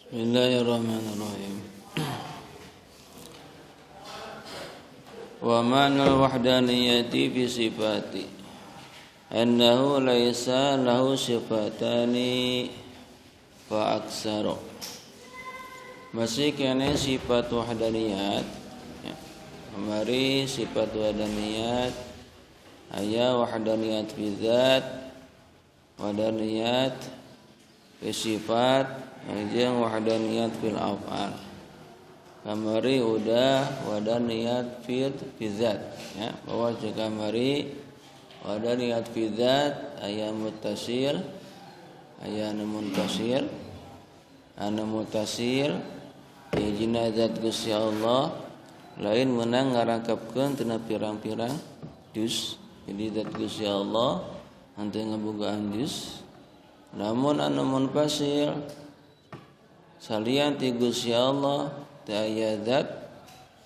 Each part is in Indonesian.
Bismillahirrahmanirrahim. Wa ma'nal wahdaniyati fi sifati annahu laisa lahu sifatani fa aksaru. Masih kene sifat wahdaniyat ya. Kemari sifat wahdaniyat aya wahdaniyat fi dzat, wahdaniyat fi sifat, jeung wahdaniyat fil af'al. Kamari udah wahdaniyat fi dzat ya, bahwa juga kamari wahdaniyat fi dzat aya muttasil, aya munfasil. Anu muttasil hijina zat Gusti Allah lain meunang ngarangkepkeun tina pirang-pirang juz. Jadi zat Gusti Allah henteu ngabogaan juz. Namun anu munfasil salian ti Gusti Allah teu aya zat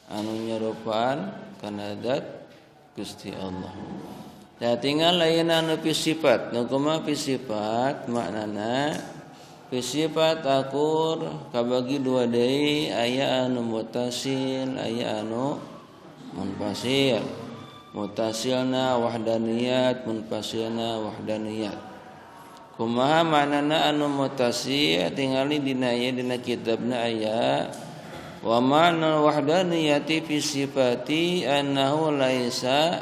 anu nyerupaan kana zat Gusti Allah. Da tinggal lain anu fi sifat. Nu kumaha fi sifat maknana fi sifat akur kabagi dua deui aya anu muttasil aya anu munfasil. Muttasilna wahdaniyat, munfasilna wahdaniyat. Kumaha maknana anu muttasil tingali dina aya dina kitabna aya wa ma'na wahdaniyati fi sifati annahu laisa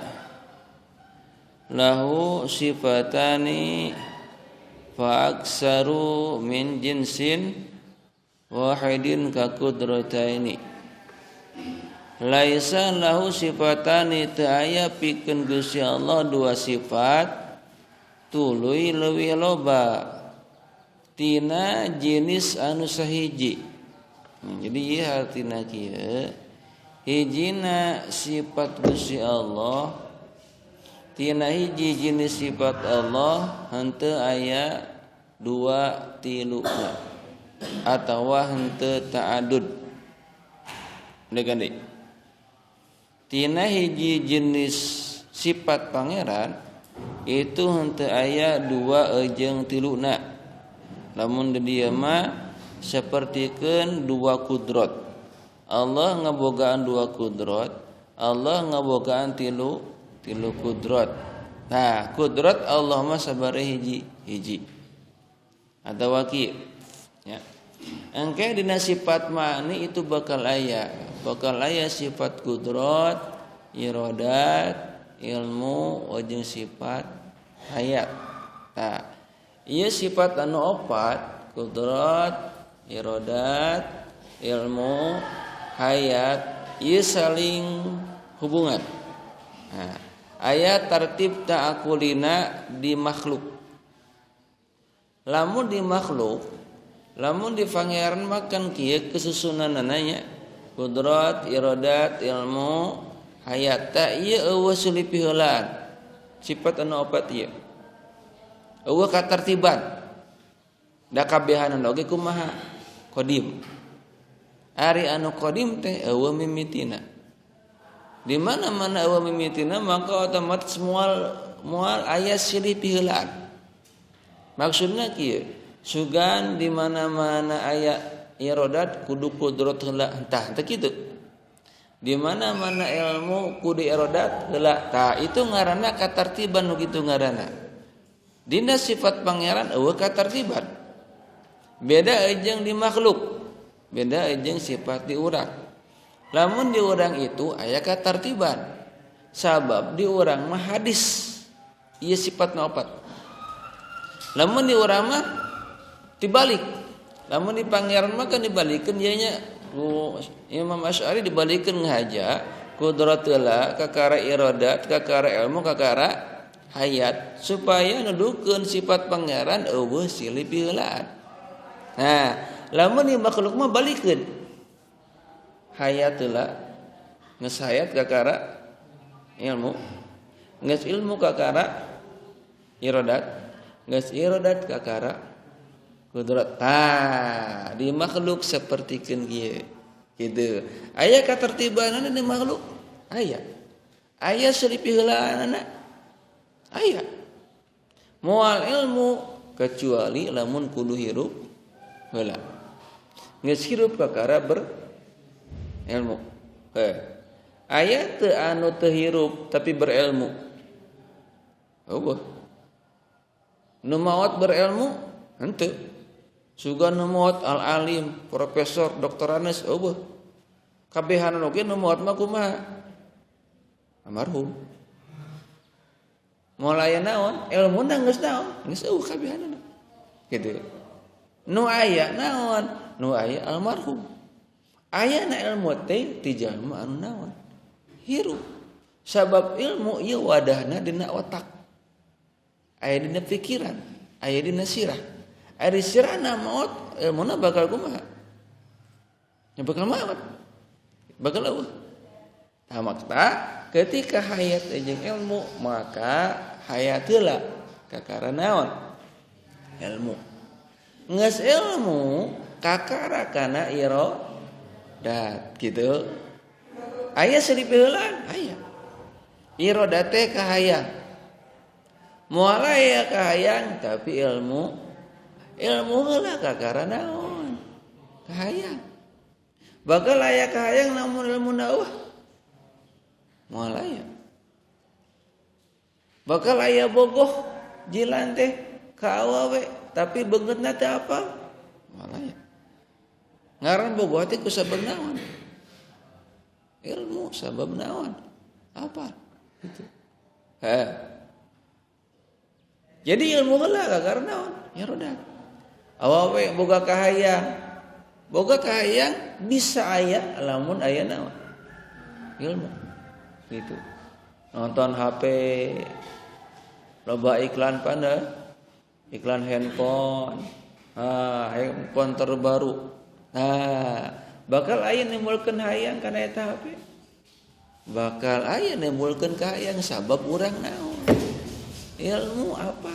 lahu sifatani fa aksaru min jinsin wahidin ka qudrataini. Laisa lahu sifatani teu aya pikeun Gusti Allah dua sifat tuluy leuwih loba tina jenis anu sahiji. Jadi ieu artina kieu hijina sifat Gusti Allah tina hiji jenis sifat Allah henteu aya dua tiluna atawa henteu ta'adud. Degan tina hiji jenis sifat pangeran itu henteu aya dua jeung tiluna. Lamun di dieu mah sapertikeun dua kudrat. Allah ngabogaan dua kudrat, Allah ngabogaan tilu kudrat. Nah, kudrat Allah mah sabaraha hiji. Atawa kieu ya. Engke dina sifat ma'ni itu bakal aya sifat kudrat, iradat, ilmu, jeung sifat hayat. Nah, ieu sifat anu opat, kudrat, iradat, ilmu, hayat, ieu saling hubungan. Nah, aya tartib ta'akulina di makhluk. Lamun di makhluk, lamun di pangeran makan kieu kesusunanana nya kudrat, iradat, ilmu, hayat. Ta ieu eueuh sulipi heulaan sifat anu opat ieu. Eueuh katartiban. Da kabehanan oge kumaha? Qadim. Ari anu qadim teh eueuh mimitina. Di mana-mana eueuh mimitina maka otomatis moal aya silipi heulaan. Maksudna kieu, sugan di mana-mana aya iradat kudu kudrat heula entah teh kitu. Di mana-mana ilmu kudu iradat heula. Tah itu ngaranna katartiban nu kitu ngaranna. Dina sifat pangeran eueuh katartiban. Beda jeung di makhluk. Beda jeung sifat di urang. Lamun di urang itu aya katartiban. Sabab di urang mah hadis. Ieu sifatna opat. Lamun di urang mah dibalik. Lamun di pangeran mah kan dibalikeun ieu nya Imam Asy'ari dibalikeun ngahaja kudrat heula kakara iradat kakara ilmu kakara hayat supaya nuduhkeun sifat pangeran eueuh silih piheulaan. Nah, lamun di makhluk mah balikeun. Hayat heula geus hayat kakara ilmu, geus ilmu kakara iradat, geus iradat kakara kudrat. Tah, di makhluk sapertikeun kieu. Kitu. Aya katertibanana di makhluk? Aya. Aya silih piheulanana? Aya. Moal ilmu kecuali lamun kudu hirup heula. Geus hirup kakara berilmu. Aya teu anu teu hirup tapi berilmu. Eueuh. Nu maot berilmu henteu. Sugan nu maot al-alim, profesor, doktoranes eueuh. Kabehan oge nu maot mah kumaha? Almarhum. Mulai naon? Ilmuna geus naon? Geus eueuh kabehanana. Gitu. Nu aya naon? Nu aya almarhum. Aya na ilmu teh ti jalma anu naon? Hirup. Sabab ilmu ieu wadahna dina otak. Aya dina pikiran, aya dina sirah. Aya di sirahna maot, ilmuna bakal kumaha? Ya bakal maot. Bakal eueuh. Tah makta ketika hayat jeung ilmu maka hayat heula kakara naon? Ilmu. Ngeus ilmu kakara kana irodat gitu. Aya salip heulaan, aya. Irodat teh kahayang. Moal aya kahayang tapi ilmu heula kakara naon? Kahayang. Bakal aya kahayang namun ilmuna eueuh. Moal aya. Bakal aya bogoh jilan teh ka awewe tapi beungeutna teh apa? Moal aya. Ngaran bogoh teh ku sabab naon? Ilmu sabab naon? Apa? Gitu. Jadi ilmu heula kakara naon? Irodat. Awewe boga kahayang. Boga kahayang bisa aya lamun aya naon? Ilmu. Gitu. Nonton HP loba iklan pada iklan handphone. Handphone terbaru. Bakal aya nimbulkeun hayang kana eta HP. Bakal aya nimbulkeun kahayang sabab urang naon? Ilmu apa?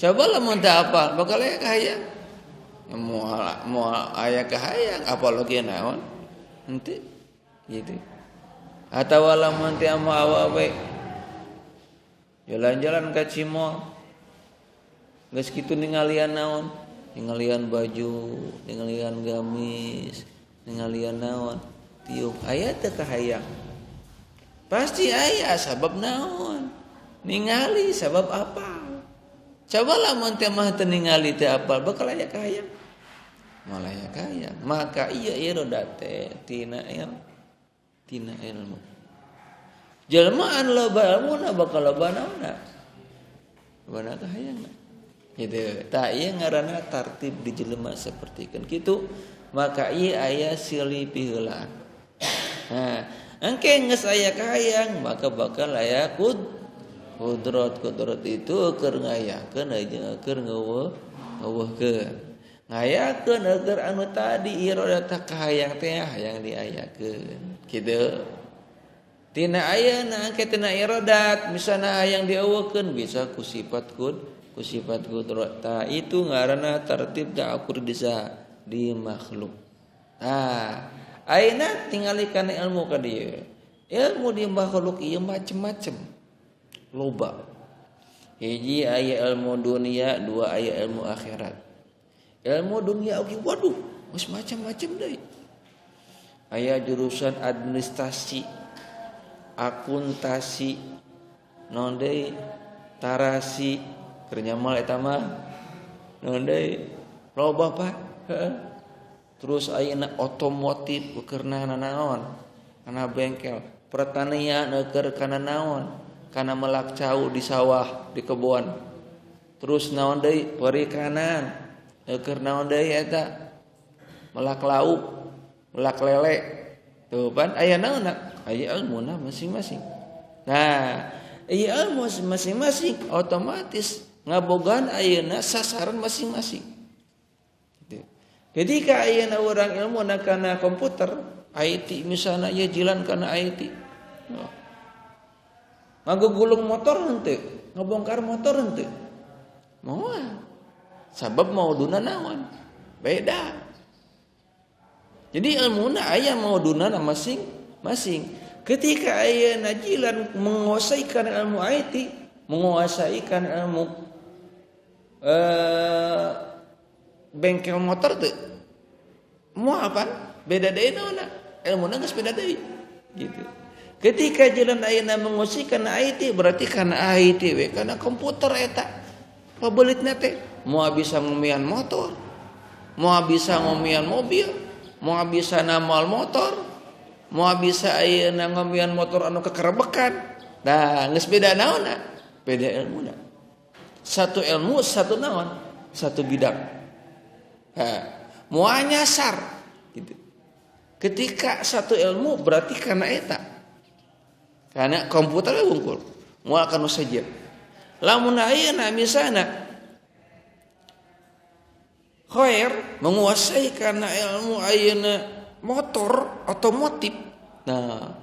Coba lamun teu apal, bakal aya kahayang. Moal aya kahayang apalagi naon? Henteu. Gitu. Atawa lamun teu ama awewe jalan-jalan ka cimol. Geus kitu ningalian naon? Ningalian baju, ningalian gamis, ningalian naon? Tiup aya teu kahayang. Pasti aya sabab naon? Ningali sabab apa? Coba lamun teh mah teu ningali teu apal bakal aya kahayang. Malah aya kahayang. Maka ieu irodat teh tina ilmu. Jelmaan loba ilmuna bakal loba naonna? Loba kahayangna. Gitu. Tah ieu ngaranna tartib di jelema sapertikeun kitu, maka ieu aya silih piheulaan. Nah, engke geus aya kahayang maka bakal aya kudrat itu keur ngayakeun jeung keur ngeuweuhkeun. Ngayakeun keur anu tadi irodat kahayang teh hayang diayakeun. Kitu. Tina ayeuna engke tina irodat misalna hayang dieuweuhkeun bisa ku sifat kudrat. Tah itu ngaranna tartib ta'akur di makhluk. Ayeuna tingali kana ilmu ka dieu. Ilmu di makhluk ieu macem-macem. Loba. Hiji aya ilmu dunia, dua aya ilmu akhirat. Ilmu dunia oge waduh, geus macam-macam deui. Aya jurusan administrasi, akuntansi, naon deui? Tarasi, keur nyamal eta mah. Naon deui? Loba Pak. Terus ayeuna otomotif keurna naon? Kana bengkel. Pertanian keur kana naon? Kana melak cau di sawah, di kebon. Terus naon deui? Perikanan. Keur naon deui eta? Melak lauk, melak lele. Tuh pan aya naonna? Aya ilmuna masing-masing. Nah, ieu ilmu masing-masing otomatis ngabogaan ayeuna sasaran masing-masing. Gitu. Ketika ayeuna urang ilmuna kana komputer, IT misalna ieu jilan kana IT. Ngagugulung motor henteu, ngabongkar motor henteu. Moal. Sabab mauduna naon? Beda. Jadi ilmuna aya mauduna masing-masing. Ketika ayeuna jilan menguasai kana ilmu IT, menguasai kana ilmu bengkel motor teu. Mau apa? Beda deui naonna. Ilmuna geus beda deui. Gitu. Ketika jalan ayeuna mengusi kana IT berarti kana IT we kana komputer eta. Pabelitna teh moal bisa ngomian motor, moal bisa ngomian mobil, moal bisa namal motor, moal bisa ayeuna ngomian motor anu kekerebekan. Nah, geus beda naonna? Beda ilmuna. Satu ilmu, satu naon? Satu bidang. Moal nyasar gitu. Ketika satu ilmu berarti kana eta. Karena komputernya wungkul. Moal kana saja. Lamun ayeuna misalna khair menguasai karena ilmu ayeuna motor otomotif. Nah,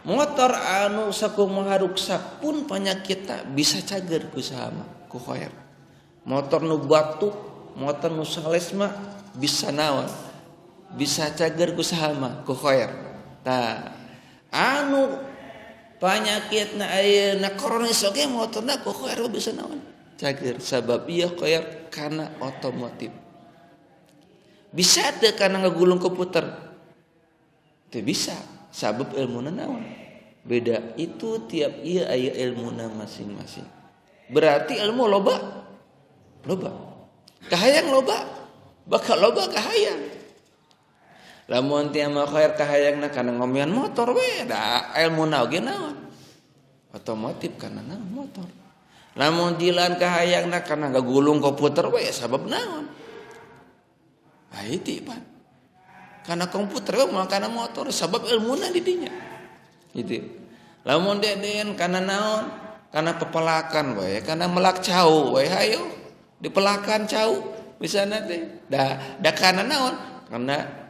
motor anu sakumaha ruksak pun penyakitna bisa cager ku saha mah ku khair. Motor nu batuk, motor nu sales mah bisa naon? Bisa cager ku saha mah ku khair. Tah, anu panyakitna ayeuna kronis oge motorna ku khair bisa naon? Cager sabab ieu khair kana otomotif. Bisa teu kana ngagulung komputer? Teu bisa, sabab ilmuna naon? Beda. Itu tiap ieu aya ilmuna masing-masing. Berarti ilmu loba? Loba. Kahayang loba? Bakal loba kahayang. Lamun tiap mah khair kahayangna kana ngomian motor we da ilmuna oge naon? Otomotif kana naon motor. Lamun jilan kahayangna kana ngagulung komputer we sabab naon? Haiti pan. Kana komputer we moal kana motor sabab ilmuna di dinya. Gitu. Lamun deden kana naon? Kana pepelakan we, kana melak cau we hayo. Dipelakan cau misalna teh. Da kana naon? Kana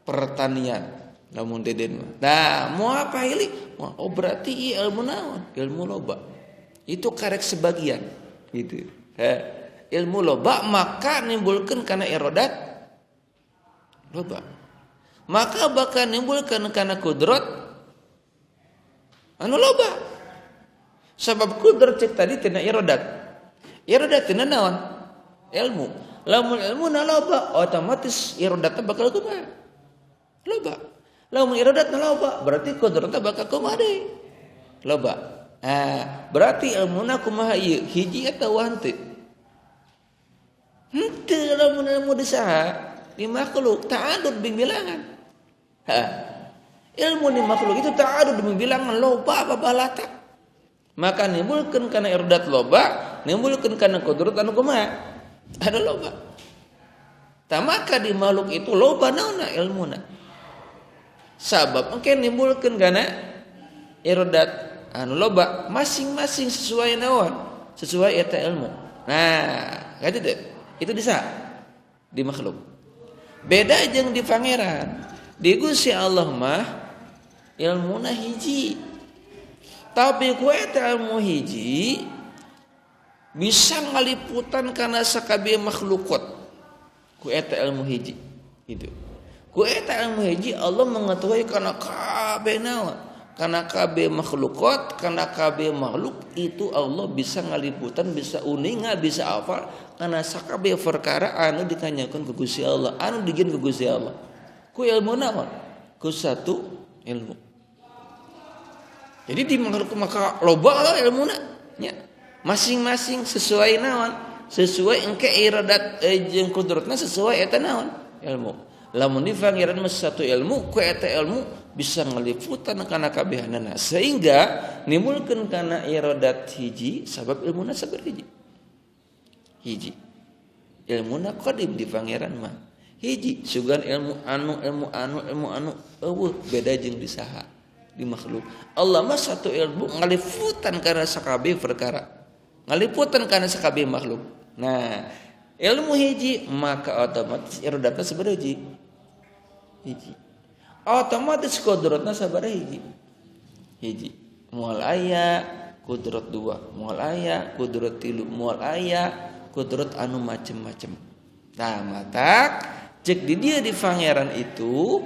pertanian. Lamun deden mah. Da moal apa hili? Oh berarti ieu ilmu naon? Ilmu loba. Itu karek sebagian gitu. Ilmu loba maka nimbulkeun kana irodat loba. Maka bakal nimbulkeun kana kudrat anu loba. Sabab kudrat cek tadi tina irodat. Irodat tina naon? Ilmu. Lamun ilmuna loba, otomatis irodatna bakal kumaha? Loba. Lamun irodatna loba, berarti kudratna bakal kumaha deui? Loba. Berarti ilmuna kumaha ieu? Hiji eta wante. Henteu lamun ilmu di saha? Di makhluk ta'adud bilangan. Ilmu di makhluk itu ta'adud bilangan loba babalata. Maka nimbulkeun kana irdat loba, nimbulkeun kana qudrat anu kumaha? Ada loba. Maka di makhluk itu loba naonna ilmuna. Sabab engke nimbulkeun kana irdat anu loba masing-masing sesuai naon? Sesuai eta ilmu. Nah, gitu deh. Itu bisa di makhluk. Beda jeung di pangeran. Di Gusti Allah mah ilmuna hiji. Tapi ku eta ilmu hiji bisa ngaliputan kana sakabeh makhlukot. Ku eta ilmu hiji. Gitu. Ku eta ilmu hiji Allah mengetahui kana kabeh naon? Karena kabeh makhlukot, karena kabeh makhluk itu Allah bisa ngaliputan, bisa uninga, bisa hafal karena sakabeh perkara anu ditanyakan ke Gusti Allah, anu digieun ke Gusti Allah. Ku ilmu naon? Ku satu ilmu. Jadi di makhluk maka loba ilmuna nya. Masing-masing sesuai naon? Sesuai engke iradat jeung kudratna sesuai eta naon? Ilmu. Lamun di pangeran mah satu ilmu, ku eta ilmu bisa ngaliputan kana kabehanana sehingga nimbulkeun kana iradat hiji sabab ilmuna sabar hiji ilmuna qadim di pangeran mah hiji sugan ilmu anu eueuh beda jeung di saha di makhluk Allah mah satu ilmu ngaliputan kana sakabeh perkara ngaliputan kana sakabeh makhluk. Nah ilmu hiji maka otomatis iradatna sabar hiji otomatis kudratna sabaraha hiji moal aya kudrat dua moal aya kudrat tilu moal aya kudrat anu macem-macem. Nah matak cek di dia di pangeran itu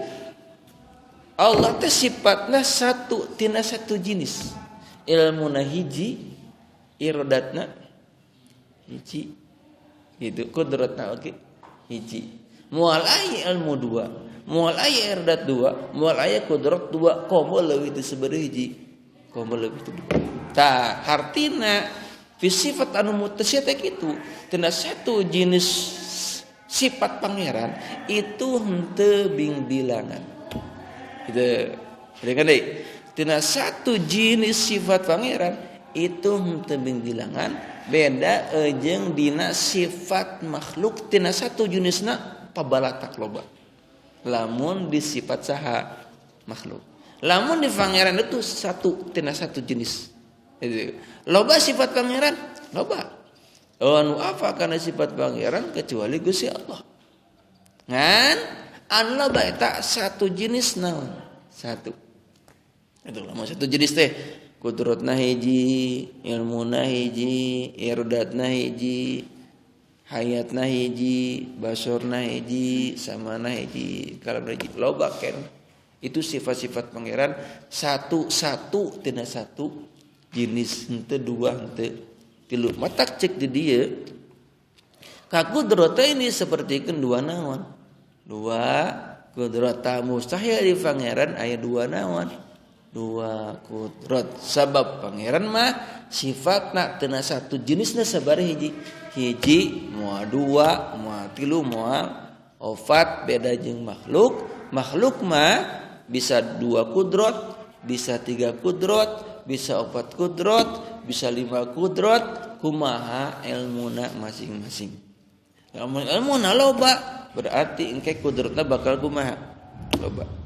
Allah teh sifatna satu tina satu jenis ilmuna hiji iradatna hiji itu kudratna oge hiji Moal aya ilmu 2, moal aya irdat 2, moal aya kudrat 2, komo leuwih teu sabeureum hiji. Komo leuwih teu 2. Tah hartina fi sifat anu muttasil teh kitu. Tina satu jenis sifat pangeran itu henteu bilangan. Gitu. Kan deui. Tina satu jenis sifat pangeran itu henteu bilangan, beda jeung dina sifat makhluk tina satu jenisna pabalatak loba. Lamun di sifat saha makhluk. Lamun di pangeran itu satu tina satu jenis. Loba sifat pangeran, loba. Anu apa kana sifat pangeran kecuali Gusti Allah. Ngan anu loba eta satu jenis naon? Satu. Itu lamun satu jenis teh kudratna hiji, ilmuna hiji, irdatna hiji, hayatna hiji, basorna hiji, samana hiji, kalamna hiji. Loba kan. Itu sifat-sifat pangeran satu-satu tina satu jenis, henteu dua, henteu tilu. Matak cek di dieu ka kudrat ini sapertikeun dua naon? Dua kudrat. Mustahil di pangeran aya dua naon? Dua kudrat. Sabab pangeran mah sifatna tina satu jenisna sabari hiji moal dua moal tilu moal opat, beda jeung makhluk. Makhluk mah bisa dua kudrat, bisa tiga kudrat, bisa opat kudrat, bisa lima kudrat. Kumaha ilmuna masing-masing. Lamun ilmuna loba berarti engke kudratna bakal kumaha? Loba.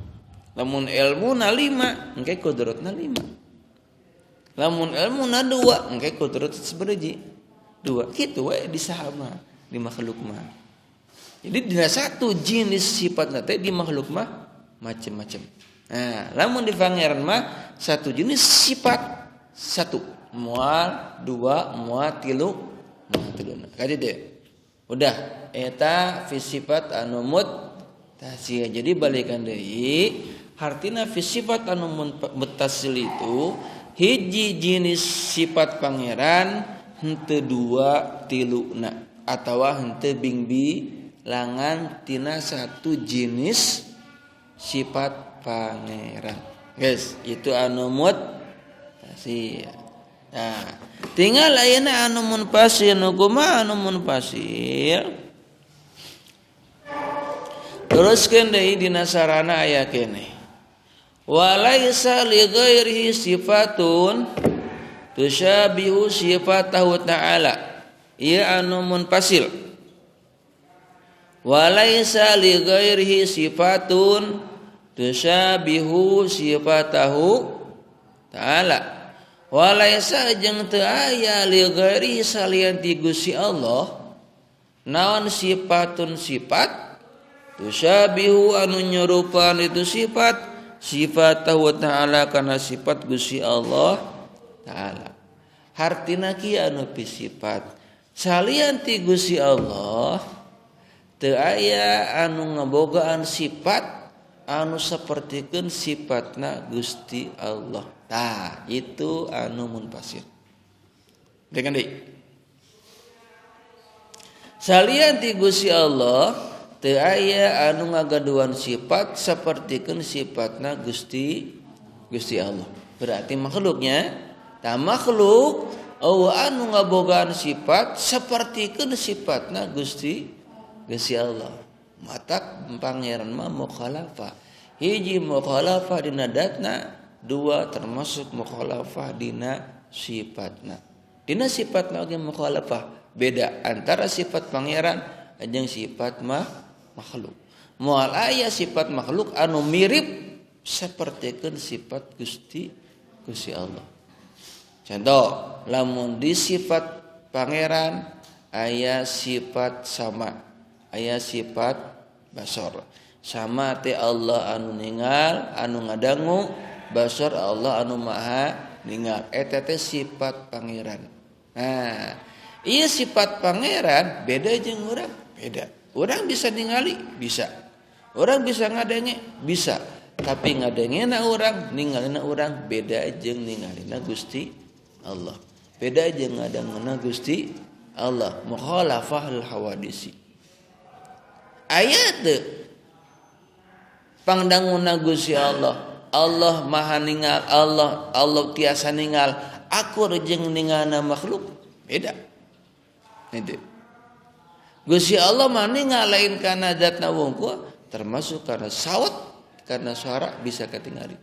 Lamun ilmuna 5, engke kudratna 5. Lamun ilmuna 2, engke kudrat sabaraha? 2. Kitu we di saha mah, di makhluk mah. Jadi dina satu jenis sifatna teh di makhluk mah macam-macam. Nah, lamun di pangeran mah satu jenis sifat satu, moal 2, moal 3, moal 3. Kadi teh. Udah eta fi sifat anu muttasil. Jadi balikan deui hartina fi sifat anu muttasil itu hiji jenis sifat pangeran henteu dua tiluna atawa henteu bilangan tina satu jenis sifat pangeran. Guys, itu anu muttasil. Nah, tinggal ayeuna anu munfasil nu kumaha anu munfasil. Teruskeun deui dina sarana aya keneh. Walaisa li ghairihi sifatun tusyabihu sifatahu ta'ala. Ieu anu munfasil. Walaisa li ghairihi sifatun tusyabihu sifatahu ta'ala. Walaisa jeung teu aya li ghairi salian ti Gusti Allah naon sifatun sifat tusyabihu anu nyerupan itu sifat ta'ala kana sifat Gusti Allah ta'ala. Hartina kieu anu pi sifat salian ti Gusti Allah teu aya anu ngabogaan sifat anu sapertikeun sifatna Gusti Allah. Tah, itu anu munfasil. Dengan deui. Salian ti Gusti Allah teu aya anu ngagaduhan sifat sapertikeun sifatna Gusti Allah. Berarti makhluknya tah makhluk anu ngabogaan sifat sapertikeun sifatna Gusti Allah. Matak pangeran mah mukhalafah. Hiji mukhalafah dina datna, dua termasuk mukhalafah dina sifatna. Dina sifatna oge mukhalafah, beda antara sifat pangeran jeung sifat makhluk. Moal aya sifat makhluk anu mirip sapertikeun sifat Gusti Allah. Contoh, lamun di sifat pangeran aya sifat sama, aya sifat basor. Sama teh Allah anu ningal, anu ngadangu, basor Allah anu maha ningal. Eta teh sifat pangeran. Nah, ieu sifat pangeran beda jeung urang, beda. Urang bisa ningali, bisa. Urang bisa ngadenge, bisa. Tapi ngadengena urang, ningalina urang beda jeung ningalina Gusti Allah. Beda jeung ngadengena Gusti Allah. Mukhalafahul hawadisi. aya teu pangdangunna Gusti Allah. Allah maha ningal, Allah tiasa ningal, akur jeung ningalna makhluk beda. Itu Gusti Allah mah ningal lain kana zatna wungkul, termasuk karena sawat, karena suara bisa ketinggali.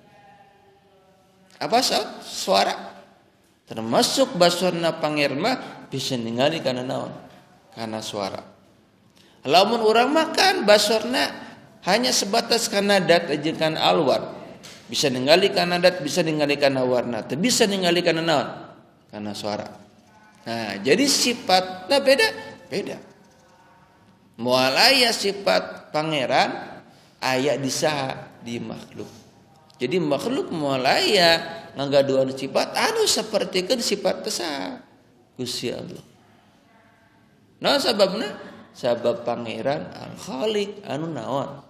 Apa sawat? Suara. Termasuk basonna pangeran mah bisa ningali karena naon? Karena suara. Lamun urang makan basorna hanya sebatas kana dat jeung kana alwar. Bisa ningali kana dat, bisa ningali kana warna, teu bisa ningali kana naon? Kana suara. Nah, jadi sifatna beda. Moal aya sifat pangeran aya di saha? Di makhluk. Jadi makhluk moal aya ngagaduhan sifat anu sapertikeun sifat saha? Gusti Allah. Naon sababna? Sabab pangeran Al-Khaliq anu naon?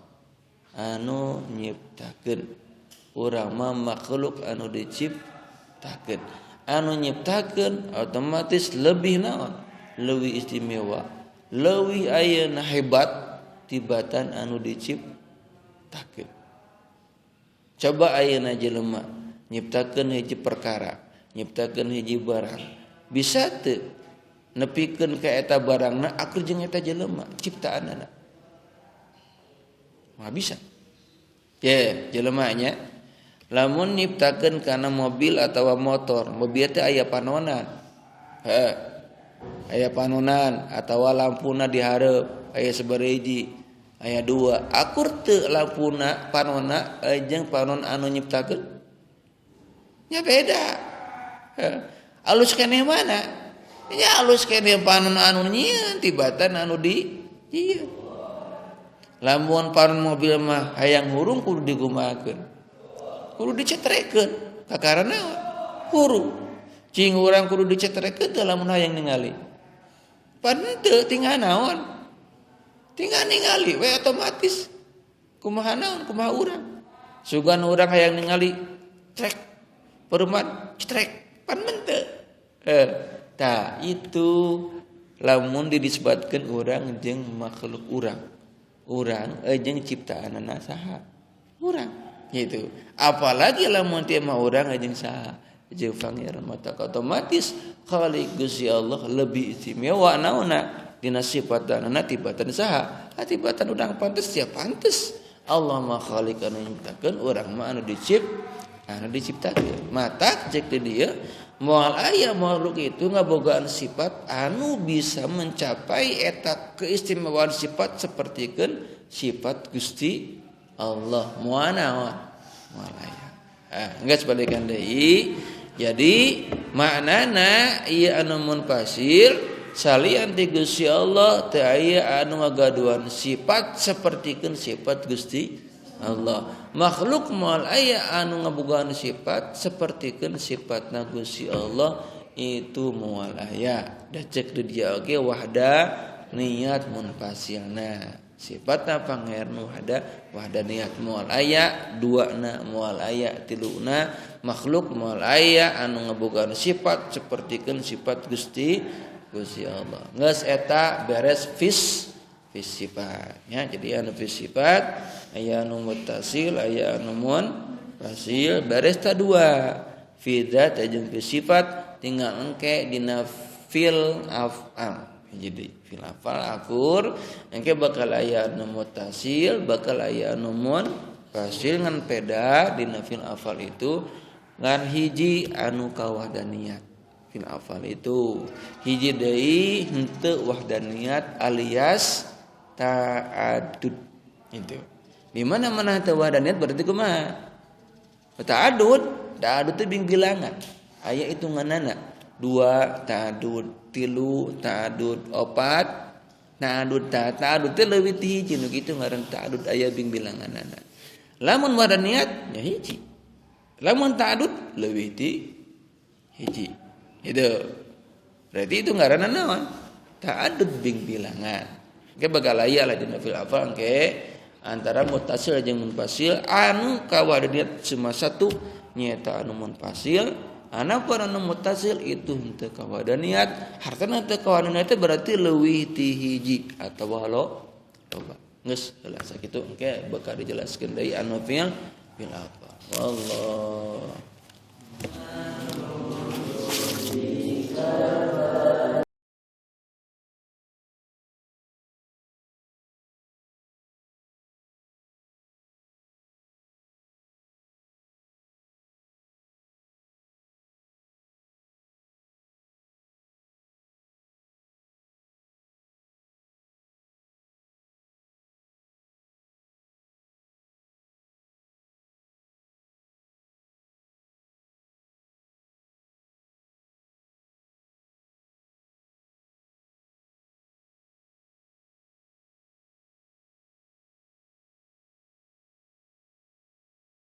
Anu nyiptakeun. Urang mah makhluk anu diciptakeun. Anu nyiptakeun otomatis lebih naon? Leuwih istimewa. Leuwih ayeuna hebat tibatan anu diciptakeun. Coba ayeuna jelema nyiptakeun hiji perkara, nyiptakeun hiji barang. Bisa teu nepikeun ka eta barangna akur jeung eta jelema ciptaanna? Mah bisa. Ye, jelema nya lamun nyiptakeun kana mobil atawa motor, mobil teh aya panonan. Aya panonan atawa lampuna di hareup, aya sabarehiji, aya dua. Akur teu lampuna panonna jeung panon anu nyiptakeun? Nya beda. Alus keneh mana? Nya alus keneh panon anu nyieun tibatan anu di ieu. Lamun panon mobil mah hayang hurung kudu digumakeun. Kudu dicetrekeun kakarana hurung. Cing urang kudu dicetrekeun teh lamun hayang ningali. Pan teu tinggal naon? Tinggal ningali we otomatis. Kumaha naon? Kumaha urang? Sugan urang hayang ningali trek perumahan cetrek pan menteu. Tah itu lamun disebutkeun urang jeung makhluk urang. Urang jeung ciptaanna saha? Urang. Gitu. Apalagi lamun teu mah urang jeung saha? Jeung pangeran mata otomatis Khaliq Gusti Allah lebih istimewa naonna dina sifatna tibatan saha? Tibatan urang pantes ya pantes. Allah mah Khaliq anu nyiptakeun, urang mah anu diciptakeun. Mata cek di dieu moal aya makhluk itu ngabogaan sifat anu bisa mencapai eta keistimewaan sifat sapertikeun sifat Gusti Allah moal aya. Geus balikan deui. Jadi maknana ieu anu munfasil salian ti Gusti Allah teu aya anu ngagaduhan sifat sapertikeun sifat Gusti Allah. Makhluk moal aya anu ngabogaan sifat sapertikeun sifatna Gusti Allah itu moal aya. Da cek di dieu oge wahda niat munfasilna. Sifatna pangeran wahdaniyat moal aya, duana moal aya, tiluna makhluk moal aya anu ngabogaan sifat sapertikeun sifat Gusti Allah. Geus eta beres fis sifatnya. Jadi anu fis sifat aya anu muttasil, aya anu munfasil, beres ta dua. Fi dzat jeung fi sifat tinggal engke dina fil af'al. Jadi fil af'al akur engke bakal aya anu muttasil, bakal aya anu munfasil ngan peda dina fil af'al itu ngan hiji anu kawahdaniyat. Fil af'al itu hiji deui henteu wahdaniyat alias ta'addud. Itu. Di mana-mana teu wahdaniyat berarti kumaha? Ta'addud teh bilangan. Aya hitunganana. 2 ta'addud, 3 ta'addud, 4 ta'addud teh leuwih ti hiji nu kitu ngaran ta'addud aya bilanganana. Lamun wahdaniyat nya hiji. Lamun ta'addud leuwih ti hiji. Itu. Berarti itu ngaranna naon? Ta'addud bilangan. Ke bakal aya lah dina fil afal engke antara muttasil jeung munfasil anu kawadaniat cuma satu nyaeta anu munfasil. Anapun anu muttasil itu henteu kawadaniat, hartana teu kawadaniat berarti leuwih ti hiji atawa loba. Geus heula sakitu engke bakal dijelaskeun deui anu fil apa. Wallah